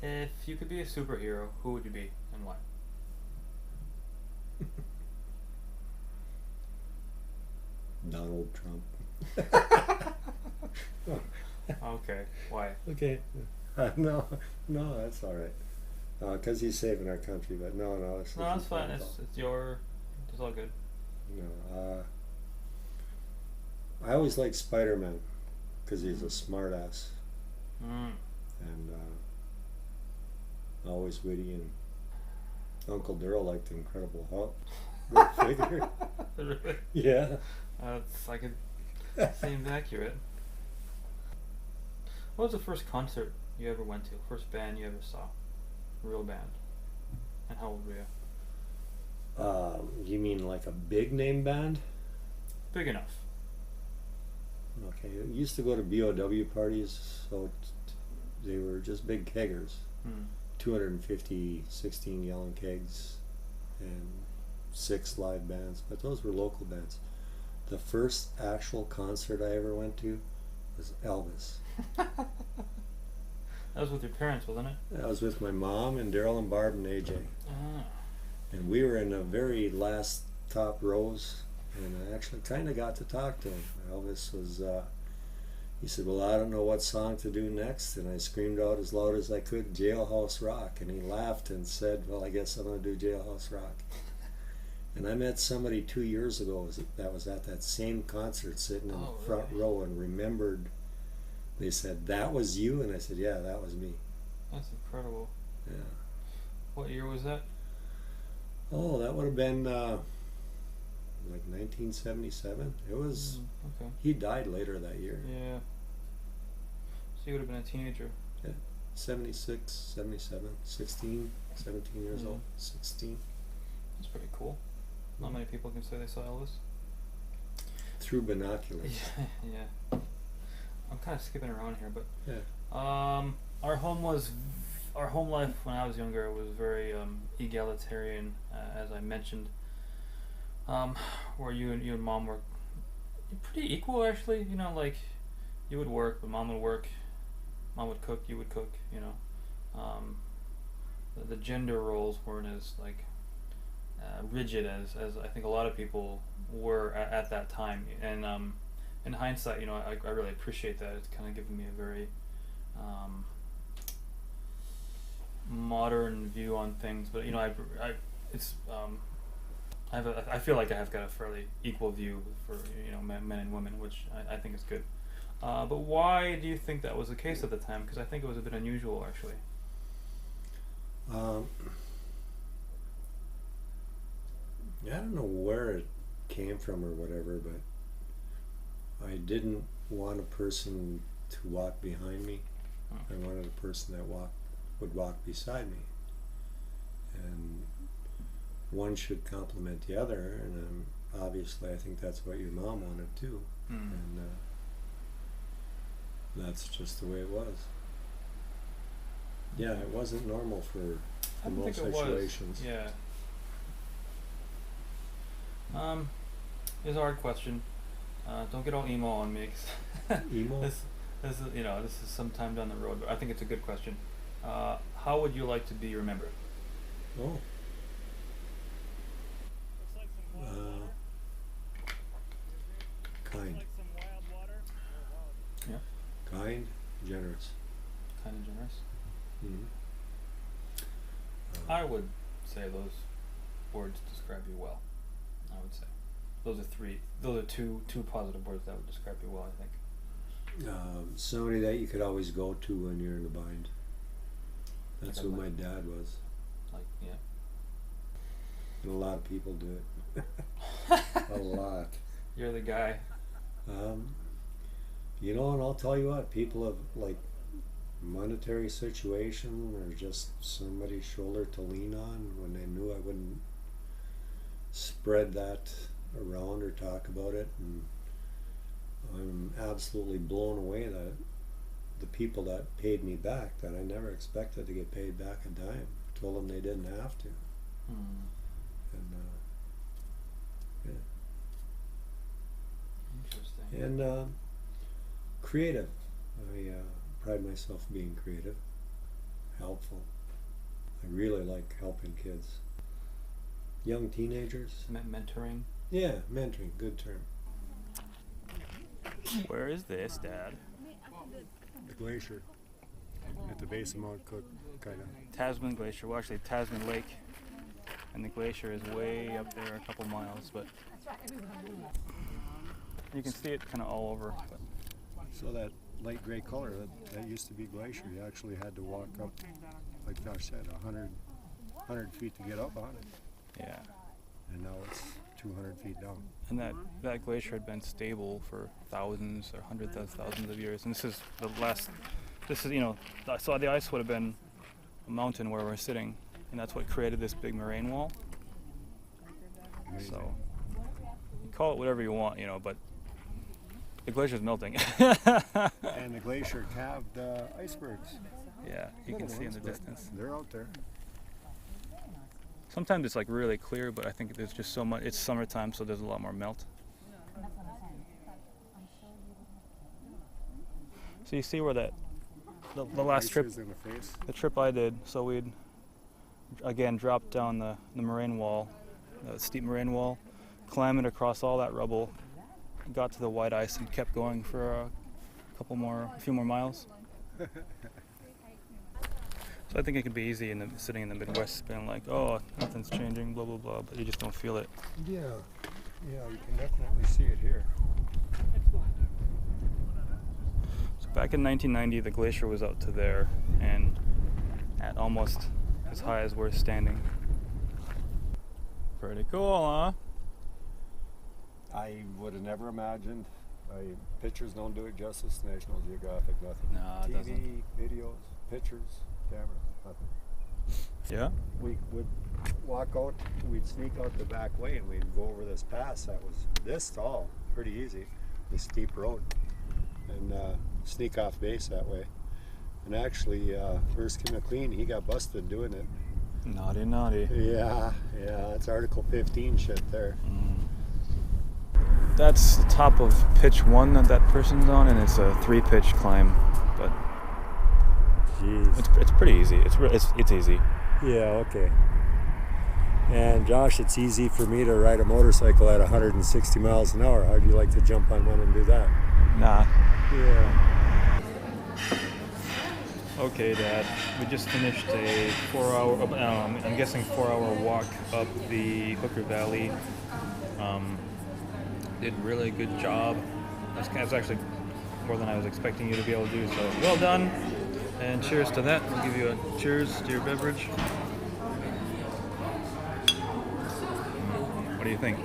If you could be a superhero, who would you be and why? Donald Trump. Okay, why? Okay. No, no, that's all right. Because he's saving our country, but no, it's No, that's fine. It's your. It's all good. No, I always liked Spiderman because he's a smartass Mm. and always witty, and Uncle Daryl liked the Incredible Hulk. Go figure. Really? Yeah. That's like it seems accurate. What was the first concert you ever went to? First band you ever saw? Real band. And how old were you? You mean like a big name band? Big enough. Okay, I used to go to BOW parties, so they were just big keggers. Hmm. 250 16 gallon kegs and 6 live bands, but those were local bands. The first actual concert I ever went to was Elvis. That was with your parents, wasn't it? I was with my mom and Daryl and Barb and AJ, Ah. and we were in the very last top rows, and I actually kind of got to talk to him. Elvis was he said, well, I don't know what song to do next, and I screamed out as loud as I could, Jailhouse Rock, and he laughed and said, well, I guess I'm going to do Jailhouse Rock. And I met somebody 2 years ago that was at that same concert sitting in the front row and remembered. They said, that was you? And I said, yeah, that was me. That's incredible. Yeah. What year was that? Oh, that would have been like 1977. It was. Okay. He died later that year. Yeah. So you would have been a teenager. Yeah. 76, 77, 16, 17 years old. 16. That's pretty cool. Not many people can say they saw Elvis. Through binoculars. Yeah. I'm kind of skipping around here, but Yeah. our home life when I was younger was very egalitarian, as I mentioned. Where you and mom were pretty equal, actually. You know, like you would work, but mom would work. Mom would cook, you would cook. You know, the gender roles weren't as like rigid as I think a lot of people were at that time. And in hindsight, you know, I really appreciate that. It's kind of given me a very modern view on things. But you know, I feel like I have got a fairly equal view for men and women, which I think is good. But why do you think that was the case at the time? Because I think it was a bit unusual, actually. I don't know where it came from or whatever, but I didn't want a person to walk behind me. I wanted a person that would walk beside me, and one should complement the other. And obviously, I think that's what your mom wanted too, and that's just the way it was. Yeah, it wasn't normal for most situations. Yeah. It's a hard question. Don't get all emo on me. Emo? This is sometime down the road, but I think it's a good question. How would you like to be remembered? Oh. Kind. Yeah. Kind, generous. Kind and generous. Mm-hmm. I would say those words describe you well. I would say those are two positive words that would describe you well, I think. Somebody that you could always go to when you're in a bind. That's Like who my dad was. Like, yeah. And a lot of people do it. A lot. You're the guy. And I'll tell you what, people have like monetary situation or just somebody's shoulder to lean on when they knew I wouldn't spread that around or talk about it, and I'm absolutely blown away that the people that paid me back, that I never expected to get paid back a dime, told them they didn't have to. And yeah. Interesting. And creative. I pride myself being creative. helpful. I really like helping kids. Young teenagers. Mentoring. Yeah, mentoring, good term. Where is this, Dad? The glacier at the base of Mount Cook, kind of. Tasman Glacier. Well, actually, Tasman Lake. And the glacier is way up there, a couple miles, but you can see it kind of all over. But. So that light gray color, that used to be glacier. You actually had to walk up, like Josh said, 100 feet to get up on it. Yeah. And now it's 200 feet down. And that glacier had been stable for thousands or hundreds of thousands of years. And so the ice would have been a mountain where we're sitting, and that's what created this big moraine wall. Amazing. So you call it whatever you want, but the glacier's melting. And the glacier calved icebergs. Yeah, you can see in the distance. They're out there. Sometimes it's like really clear, but I think there's just so much. It's summertime, so there's a lot more melt. So you see where the last trip, the trip I did. So we'd again drop down the moraine wall, the steep moraine wall, climb it across all that rubble, got to the white ice, and kept going for a few more miles. So I think it could be easy sitting in the Midwest, being like, oh, nothing's changing, blah blah blah, but you just don't feel it. Yeah, you can definitely see it here. So back in 1990, the glacier was out to there, and at almost as high as we're standing. Pretty cool, huh? I would have never imagined. Pictures don't do it justice. National Geographic, nothing. No, it doesn't. TV, videos, pictures, camera, nothing. Yeah? We would walk out, we'd sneak out the back way, and we'd go over this pass that was this tall, pretty easy, this steep road, and sneak off base that way. And actually, Erskine McLean, he got busted doing it. Naughty, naughty. Yeah, that's Article 15 shit there. That's the top of pitch 1 that person's on, and it's a 3-pitch climb, but jeez, it's pretty easy. It's easy. Yeah, okay. And Josh, it's easy for me to ride a motorcycle at 160 miles an hour. How'd you like to jump on one and do that? Nah. Yeah. Okay, Dad. We just finished a 4-hour, I'm guessing 4-hour walk up the Hooker Valley. Did a really good job. That's actually more than I was expecting you to be able to do, so well done. And cheers to that. We'll give you a cheers to your beverage. What do you think?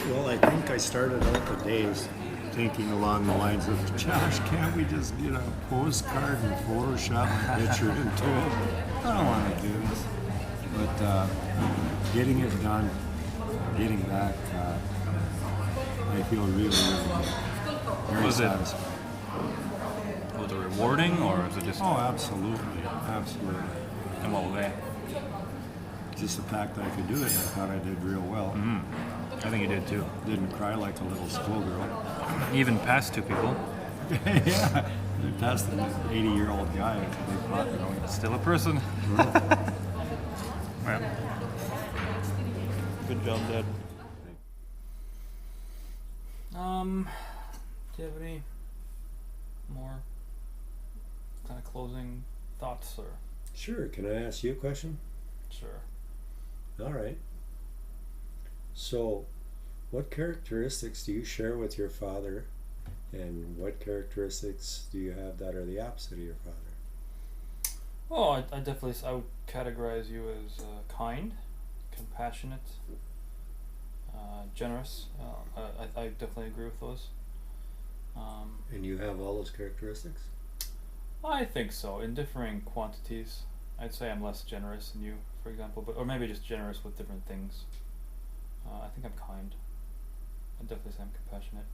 Well, I think I started out the days thinking along the lines of, Josh, can't we just get a postcard and Photoshop my picture into it? I don't want to do this. But getting it done, getting back, I feel really, really good. Very satisfied. Was it rewarding, or is it just... Oh, absolutely. Absolutely. In what way? Just the fact that I could do it, I thought I did real well. I think you did too. Didn't cry like a little schoolgirl. Even past 2 people. Yeah. That's the 80-year-old guy. They brought it on. Still a person. Well, good job, Dad. Do you have any more kind of closing thoughts, or? Sure. Can I ask you a question? Sure. All right. So, what characteristics do you share with your father, and what characteristics do you have that are the opposite of your father? Oh, I would categorize you as kind, compassionate, generous. I definitely agree with those. And you have all those characteristics? I think so, in differing quantities. I'd say I'm less generous than you, for example, or maybe just generous with different things. I think I'm kind. I'd definitely say I'm compassionate.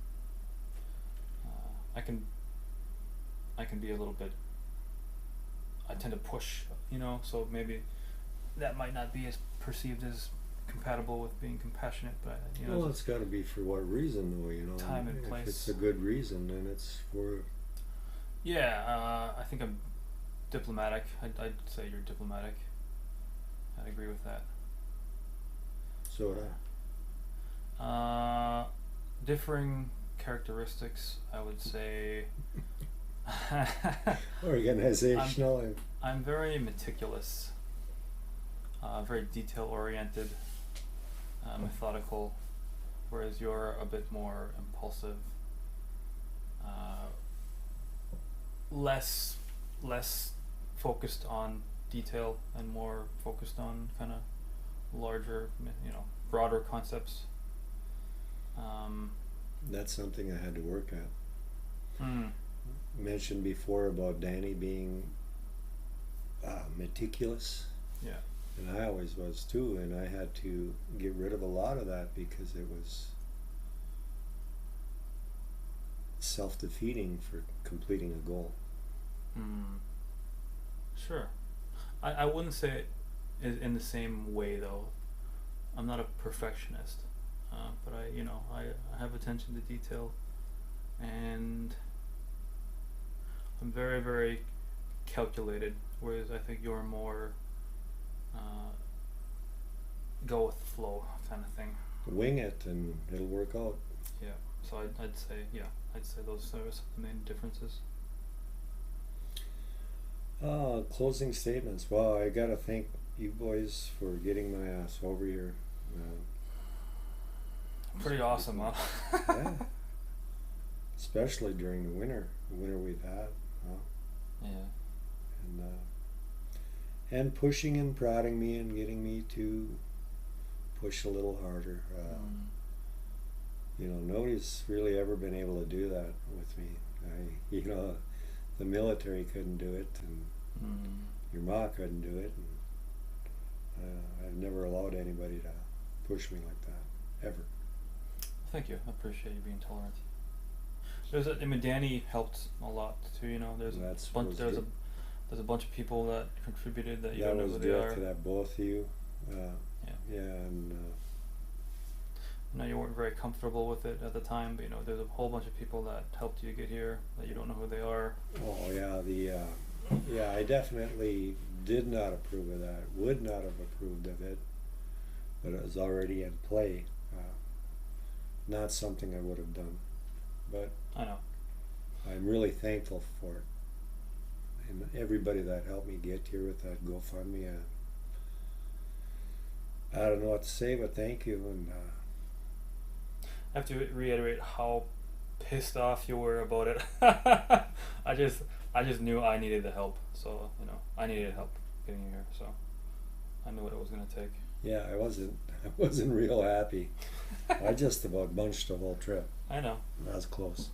I can be a little bit. I tend to push, so maybe that might not be as perceived as compatible with being compassionate, but well, it's got to be for what reason, though. Time and place. If it's a good reason, then it's for. Yeah, I think I'm diplomatic. I'd say you're diplomatic. I'd agree with that. So would Differing characteristics, I would say. I. Organizational. I'm very meticulous, very detail oriented, methodical, whereas you're a bit more impulsive, uh, less less focused on detail and more focused on kind of larger, broader concepts. Um, That's something I had to work at. mm, Mentioned before about Danny being meticulous, yeah. and I always was too, and I had to get rid of a lot of that because it was self-defeating for completing a goal. Mm, sure. I wouldn't say it in the same way though. I'm not a perfectionist, but I have attention to detail, and I'm very very calculated. Whereas I think you're more go with the flow kind of thing. Wing it and it'll work out. Yeah. So I'd say those are some of the main differences. Closing statements. Well, I gotta thank you boys for getting my ass over here. Pretty awesome, huh? Yeah. Especially during the winter we've had. Yeah. And pushing and prodding me and getting me to push a little harder. Nobody's really ever been able to do that with me. The military couldn't do it, and your ma couldn't do it, and I've never allowed anybody to push me like that, ever. Thank you. I appreciate you being tolerant. Danny helped a lot too. There's a bunch of people that contributed that you That don't know was who they are. directed at both of you. Yeah. And I know you weren't very comfortable with it at the time, but there's a whole bunch of people that helped you get here that you don't know who they are. oh yeah, I definitely did not approve of that. Would not have approved of it, but it was already in play. Not something I would have done, but I know. I'm really thankful for it. And everybody that helped me get here with that GoFundMe, I don't know what to say, but thank you. And I have to reiterate how pissed off you were about it. I just knew I needed the help, so I needed help getting here, so I knew what it was gonna take. yeah, I wasn't real happy. I just about bunched the whole trip. I know. I was close.